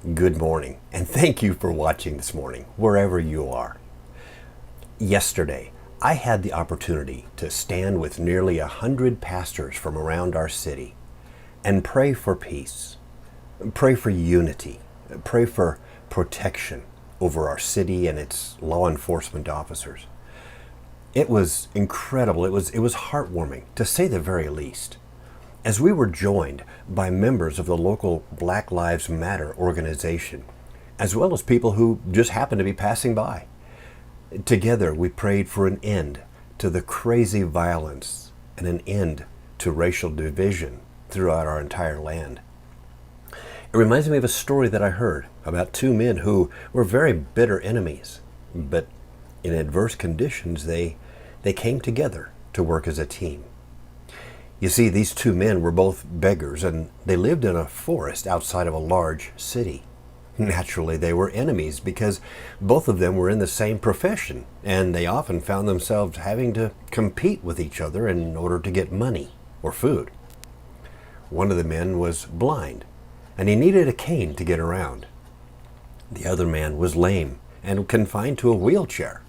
Good morning, and thank you for watching this morning, wherever you are. Yesterday, I had the opportunity to stand with nearly 100 pastors from around our city and pray for peace, pray for unity, pray for protection over our city and its law enforcement officers. It was incredible. It was heartwarming, to say the very least, as we were joined by members of the local Black Lives Matter organization, as well as people who just happened to be passing by. Together, we prayed for an end to the crazy violence and an end to racial division throughout our entire land. It reminds me of a story that I heard about two men who were very bitter enemies, but in adverse conditions, they came together to work as a team. You see, these two men were both beggars, and they lived in a forest outside of a large city. Naturally, they were enemies because both of them were in the same profession, and they often found themselves having to compete with each other in order to get money or food. One of the men was blind, and he needed a cane to get around. The other man was lame and confined to a wheelchair.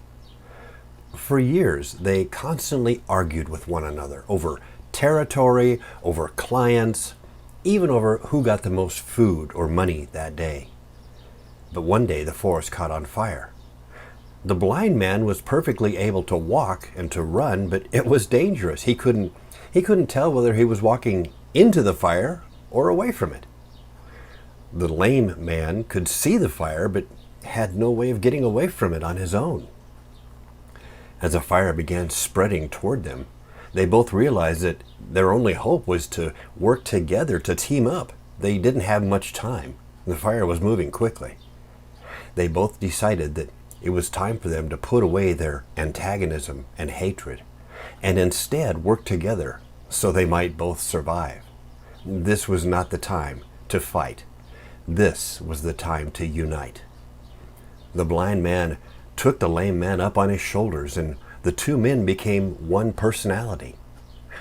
For years, they constantly argued with one another over territory, over clients, even over who got the most food or money that day. But one day the forest caught on fire. The blind man was perfectly able to walk and to run, but it was dangerous. He couldn't tell whether he was walking into the fire or away from it. The lame man could see the fire, but had no way of getting away from it on his own. As the fire began spreading toward them, they both realized that their only hope was to work together to team up. They didn't have much time. The fire was moving quickly. They both decided that it was time for them to put away their antagonism and hatred and instead work together so they might both survive. This was not the time to fight. This was the time to unite. The blind man took the lame man up on his shoulders, and the two men became one personality.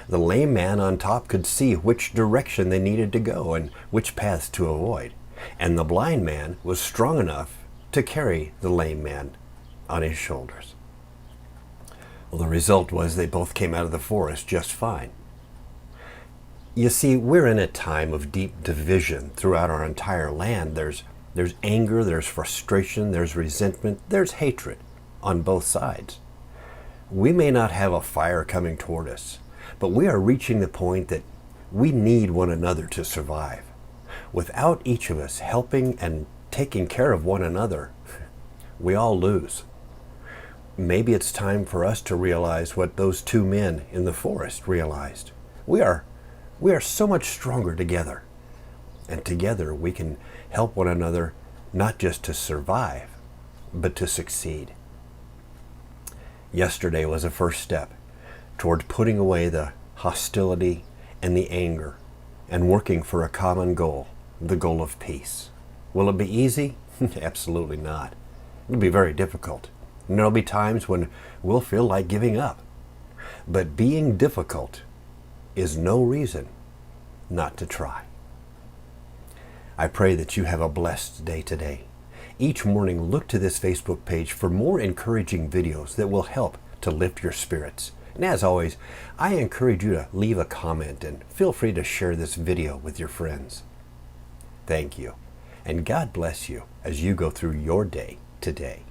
The lame man on top could see which direction they needed to go and which paths to avoid, and the blind man was strong enough to carry the lame man on his shoulders. Well, the result was they both came out of the forest just fine. You see, we're in a time of deep division throughout our entire land. There's anger, there's frustration, there's resentment, there's hatred on both sides. We may not have a fire coming toward us, but we are reaching the point that we need one another to survive. Without each of us helping and taking care of one another, we all lose. Maybe it's time for us to realize what those two men in the forest realized. We are so much stronger together, and together we can help one another not just to survive, but to succeed. Yesterday was a first step toward putting away the hostility and the anger and working for a common goal, the goal of peace. Will it be easy? Absolutely not. It'll be very difficult. And there'll be times when we'll feel like giving up. But being difficult is no reason not to try. I pray that you have a blessed day today. Each morning, look to this Facebook page for more encouraging videos that will help to lift your spirits. And as always, I encourage you to leave a comment and feel free to share this video with your friends. Thank you, and God bless you as you go through your day today.